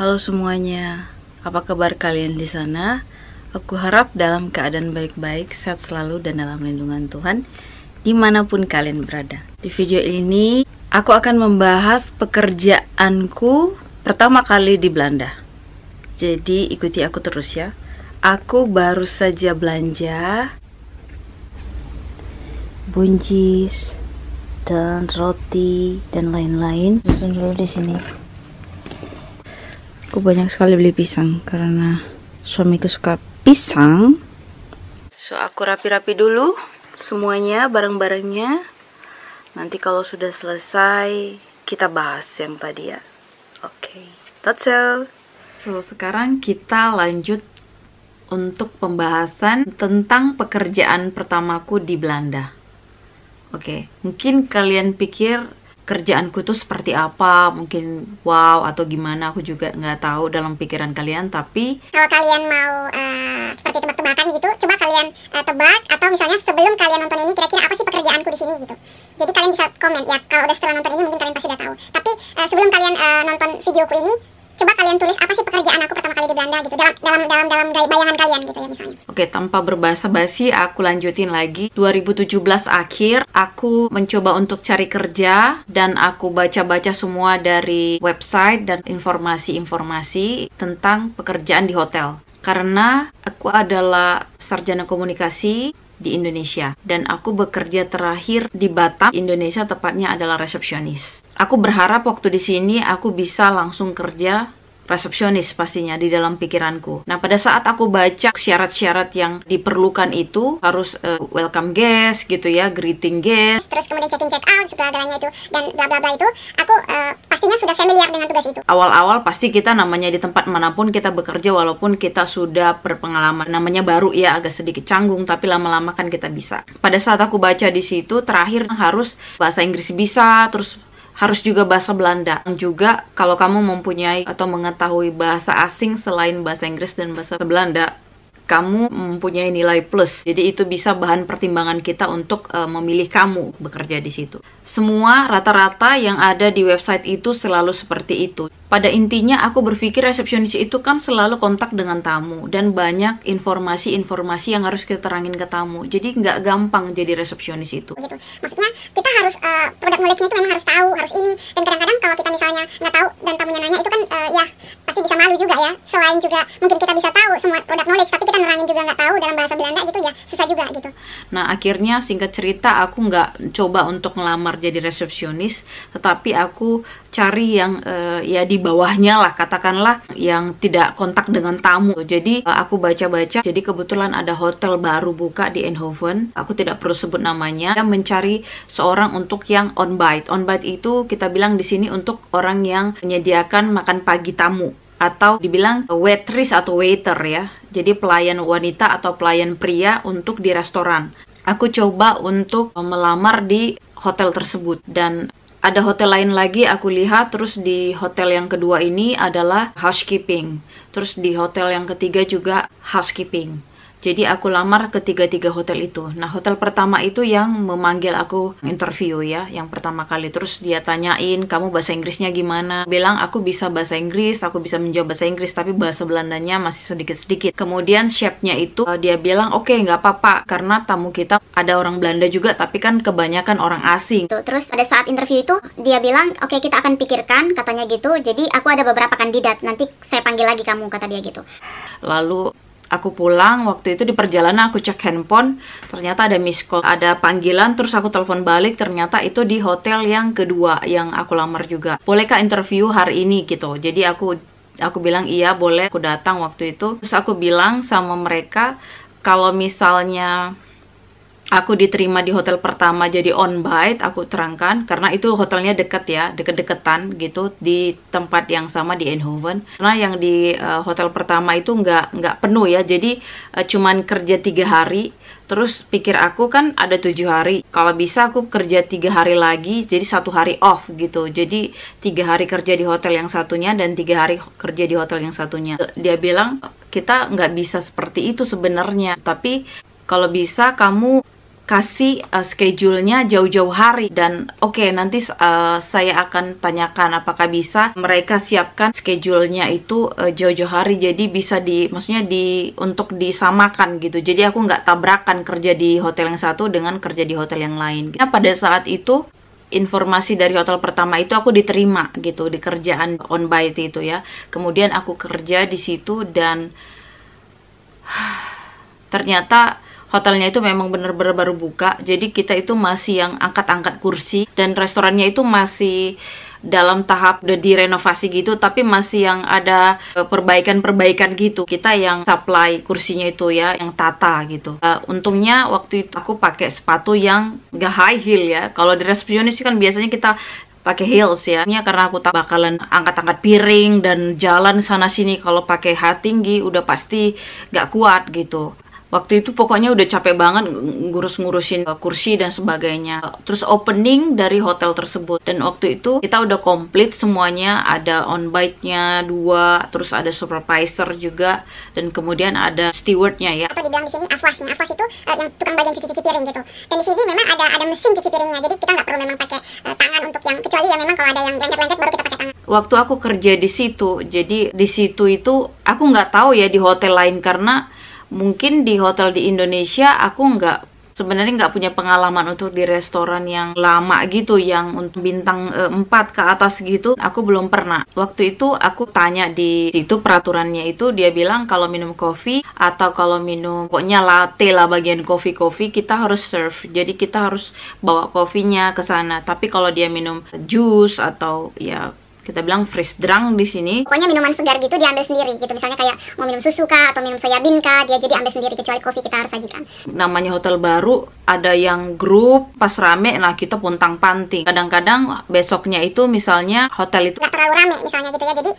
Halo semuanya, apa kabar kalian di sana? Aku harap dalam keadaan baik-baik, sehat selalu dan dalam lindungan Tuhan dimanapun kalian berada. Di video ini, aku akan membahas pekerjaanku pertama kali di Belanda. Jadi ikuti aku terus ya. Aku baru saja belanja buncis dan roti dan lain-lain. Susun dulu di sini. Aku banyak sekali beli pisang karena suamiku suka pisang. So aku rapi-rapi dulu semuanya, barang-barangnya. Nanti kalau sudah selesai kita bahas yang tadi ya. Oke, that's all. So sekarang kita lanjut untuk pembahasan tentang pekerjaan pertamaku di Belanda. Oke, mungkin kalian pikir kerjaanku tuh seperti apa, mungkin wow atau gimana, aku juga nggak tahu dalam pikiran kalian. Tapi kalau kalian mau seperti tebak-tebakan gitu, coba kalian tebak, atau misalnya sebelum kalian nonton ini kira-kira apa sih pekerjaanku di sini gitu. Jadi kalian bisa komen ya, kalau udah setelah nonton ini mungkin kalian pasti udah tahu. Tapi sebelum kalian nonton videoku ini, coba kalian tulis apa sih pekerjaan aku pertama kali di Belanda gitu, dalam bayangan kalian gitu ya misalnya. Oke, tanpa berbasa-basi aku lanjutin lagi. 2017 akhir aku mencoba untuk cari kerja dan aku baca-baca semua dari website dan informasi-informasi tentang pekerjaan di hotel. Karena aku adalah sarjana komunikasi di Indonesia dan aku bekerja terakhir di Batam, Indonesia, tepatnya adalah resepsionis. Aku berharap waktu di sini aku bisa langsung kerja resepsionis pastinya di dalam pikiranku. Nah, pada saat aku baca syarat-syarat yang diperlukan itu harus welcome guest gitu ya, greeting guest, terus kemudian check in check out segala-galanya itu dan bla bla bla itu, aku pastinya sudah familiar dengan tugas itu. Awal-awal pasti kita namanya di tempat manapun kita bekerja, walaupun kita sudah berpengalaman, namanya baru ya, agak sedikit canggung, tapi lama-lama kan kita bisa. Pada saat aku baca di situ terakhir harus bahasa Inggris bisa, terus harus juga bahasa Belanda. Juga kalau kamu mempunyai atau mengetahui bahasa asing selain bahasa Inggris dan bahasa Belanda, kamu mempunyai nilai plus. Jadi itu bisa bahan pertimbangan kita untuk memilih kamu bekerja di situ. Semua rata-rata yang ada di website itu selalu seperti itu. Pada intinya aku berpikir resepsionis itu kan selalu kontak dengan tamu dan banyak informasi-informasi yang harus kita terangin ke tamu. Jadi nggak gampang jadi resepsionis itu. Gitu. Maksudnya kita harus produk knowledge-nya itu memang harus tahu, harus ini. Dan kadang-kadang kalau kita misalnya nggak tahu dan tamunya nanya itu kan ya pasti bisa malu juga ya. Selain juga mungkin kita bisa tahu semua produk knowledge, tapi kita nerangin juga nggak tahu dalam bahasa Belanda gitu ya, susah juga gitu. Nah akhirnya singkat cerita aku nggak coba untuk ngelamar jadi resepsionis, tetapi aku cari yang ya di bawahnya lah, katakanlah yang tidak kontak dengan tamu. Jadi aku baca-baca, jadi kebetulan ada hotel baru buka di Eindhoven, aku tidak perlu sebut namanya, yang mencari seorang untuk yang on-bite. On-bite itu kita bilang di sini untuk orang yang menyediakan makan pagi tamu, atau dibilang waitress atau waiter ya. Jadi pelayan wanita atau pelayan pria untuk di restoran. Aku coba untuk melamar di hotel tersebut dan ada hotel lain lagi aku lihat, terus di hotel yang kedua ini adalah housekeeping, terus di hotel yang ketiga juga housekeeping. Jadi aku lamar ketiga-tiga hotel itu. Nah hotel pertama itu yang memanggil aku interview ya, yang pertama kali. Terus dia tanyain, kamu bahasa Inggrisnya gimana? Bilang aku bisa bahasa Inggris, aku bisa menjawab bahasa Inggris, tapi bahasa Belandanya masih sedikit-sedikit. Kemudian chefnya itu dia bilang, oke, nggak apa-apa, karena tamu kita ada orang Belanda juga, tapi kan kebanyakan orang asing. Terus pada saat interview itu dia bilang, oke, kita akan pikirkan, katanya gitu. Jadi aku ada beberapa kandidat, nanti saya panggil lagi kamu, kata dia gitu. Lalu aku pulang, waktu itu di perjalanan aku cek handphone, ternyata ada miss call, ada panggilan, terus aku telepon balik, ternyata itu di hotel yang kedua yang aku lamar juga. Bolehkah interview hari ini gitu? Jadi aku bilang iya boleh, aku datang waktu itu. Terus aku bilang sama mereka, kalau misalnya aku diterima di hotel pertama jadi on-bite, aku terangkan, karena itu hotelnya dekat ya, deket-deketan gitu, di tempat yang sama di Eindhoven. Karena yang di hotel pertama itu nggak penuh ya, jadi cuman kerja 3 hari. Terus pikir aku kan ada 7 hari, kalau bisa aku kerja 3 hari lagi, jadi 1 hari off gitu. Jadi 3 hari kerja di hotel yang satunya dan 3 hari kerja di hotel yang satunya. Dia bilang kita nggak bisa seperti itu sebenarnya, tapi kalau bisa kamu kasih schedule-nya jauh-jauh hari, dan oke, nanti saya akan tanyakan apakah bisa mereka siapkan schedule-nya itu jauh-jauh hari, jadi bisa maksudnya untuk disamakan gitu, jadi aku nggak tabrakan kerja di hotel yang satu dengan kerja di hotel yang lain. Nah, pada saat itu informasi dari hotel pertama itu aku diterima gitu di kerjaan on bite itu ya, kemudian aku kerja di situ dan ternyata hotelnya itu memang benar-benar baru buka, jadi kita itu masih yang angkat-angkat kursi, dan restorannya itu masih dalam tahap udah direnovasi gitu, tapi masih yang ada perbaikan-perbaikan gitu. Kita yang supply kursinya itu ya, yang tata gitu. Untungnya waktu itu aku pakai sepatu yang gak high heel ya. Kalau di resepsionis kan biasanya kita pakai heels ya, karena aku tak bakalan angkat-angkat piring dan jalan sana sini. Kalau pakai high tinggi udah pasti gak kuat gitu. Waktu itu pokoknya udah capek banget ngurus-ngurusin kursi dan sebagainya. Terus opening dari hotel tersebut, dan waktu itu kita udah komplit semuanya, ada on bite-nya 2, terus ada supervisor juga, dan kemudian ada stewardnya ya. Atau dibilang di sini afwasnya, afwas itu yang tukang bagian cuci-cuci piring gitu. Dan di sini memang ada mesin cuci piringnya, jadi kita nggak perlu memang pakai tangan untuk yang, kecuali ya memang kalau ada yang lengket-lengket baru kita pakai tangan. Waktu aku kerja di situ, jadi di situ itu aku nggak tahu ya di hotel lain, karena mungkin di hotel di Indonesia aku sebenarnya nggak punya pengalaman untuk di restoran yang lama gitu, yang untuk bintang 4 ke atas gitu, aku belum pernah. Waktu itu aku tanya di situ peraturannya itu, dia bilang kalau minum kopi atau kalau minum pokoknya latte lah, bagian kopi kita harus serve, jadi kita harus bawa kopinya ke sana. Tapi kalau dia minum jus atau ya kita bilang fresh drink di sini, pokoknya minuman segar gitu diambil sendiri gitu. Misalnya kayak mau minum susu kah atau minum soya bean kah, dia jadi ambil sendiri, kecuali kopi kita harus sajikan. Namanya hotel baru, ada yang grup, pas rame, nah kita pontang-panting. Kadang-kadang besoknya itu misalnya hotel itu nggak terlalu rame misalnya gitu ya, jadi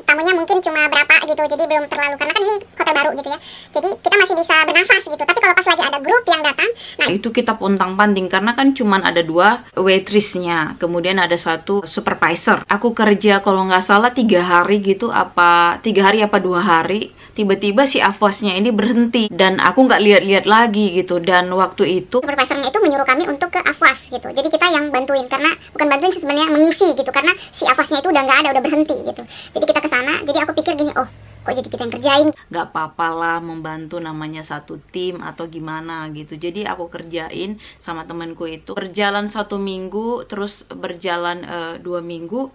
tamunya mungkin cuma berapa gitu, jadi belum terlalu, karena kan ini hotel baru gitu ya, jadi kita masih bisa bernafas gitu. Tapi kalau pas lagi ada grup yang datang, nah itu kita pontang-panting, karena kan cuman ada 2 waitressnya, kemudian ada 1 supervisor. Aku kerja kalau nggak salah 3 hari gitu, 3 hari apa 2 hari, tiba-tiba si afwasnya ini berhenti dan aku nggak lihat-lihat lagi gitu. Dan waktu itu supervisornya itu menyuruh kami untuk ke afwas gitu, jadi kita yang bantuin, karena bukan bantuin sih sebenarnya, mengisi gitu, karena si afwasnya itu udah nggak ada, udah berhenti gitu. Jadi kita ke sana, jadi aku pikir gini, oh kok jadi kita yang kerjain. Nggak apa-apa lah membantu, namanya satu tim atau gimana gitu. Jadi aku kerjain sama temanku itu, berjalan 1 minggu, terus berjalan 2 minggu,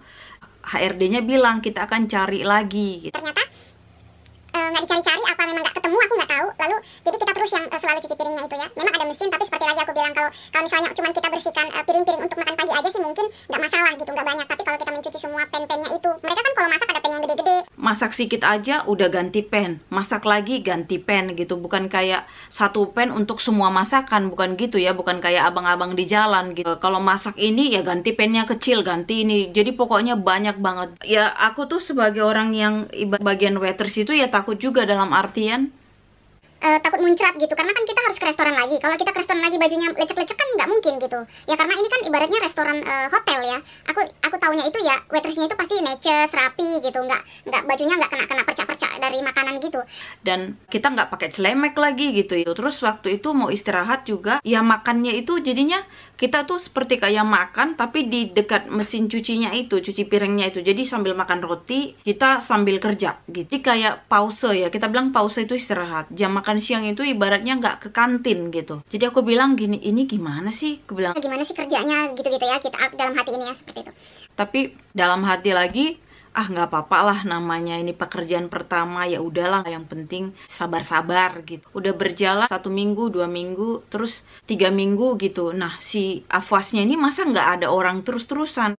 HRD-nya bilang kita akan cari lagi gitu. Ternyata nggak dicari-cari, apa memang nggak ketemu, aku nggak tahu. Lalu jadi kita terus yang selalu cuci piringnya itu ya. Memang ada mesin, tapi seperti lagi aku bilang, kalau misalnya cuma kita bersihkan piring-piring untuk makan pagi aja sih mungkin nggak masalah gitu, nggak banyak. Tapi kalau kita mencuci semua pen-pennya itu, mereka kan kalau masak ada pen yang gede-gede. Masak sedikit aja udah ganti pen, masak lagi ganti pen gitu. Bukan kayak 1 pen untuk semua masakan, bukan gitu ya, bukan kayak abang-abang di jalan gitu. Kalau masak ini ya ganti pennya kecil, ganti ini. Jadi pokoknya banyak banget. Ya aku tuh sebagai orang yang bagian waiters itu ya takut juga, dalam artian takut muncrat gitu, karena kan kita harus ke restoran lagi. Kalau kita ke restoran lagi bajunya lecek-lecek kan nggak mungkin gitu ya, karena ini kan ibaratnya restoran hotel ya. Aku taunya itu ya waitressnya itu pasti neces, rapi gitu, nggak bajunya nggak kena percak-percak dari makanan gitu. Dan kita nggak pakai celemek lagi gitu. Terus waktu itu mau istirahat juga, ya makannya itu jadinya kita tuh seperti kayak makan tapi di dekat mesin cucinya itu, cuci piringnya itu. Jadi sambil makan roti kita sambil kerja gitu. Jadi kayak pause ya, kita bilang pause itu istirahat. Jam makan siang itu ibaratnya nggak ke kantin gitu. Jadi aku bilang gini, ini gimana sih? Aku bilang gimana sih kerjanya gitu-gitu ya, kita dalam hati ini ya seperti itu. Tapi dalam hati lagi, nggak apa-apa lah, namanya ini pekerjaan pertama, ya udahlah, yang penting sabar-sabar gitu. Udah berjalan 1 minggu, 2 minggu, terus 3 minggu gitu. Nah si afwasnya ini masa nggak ada orang terus-terusan.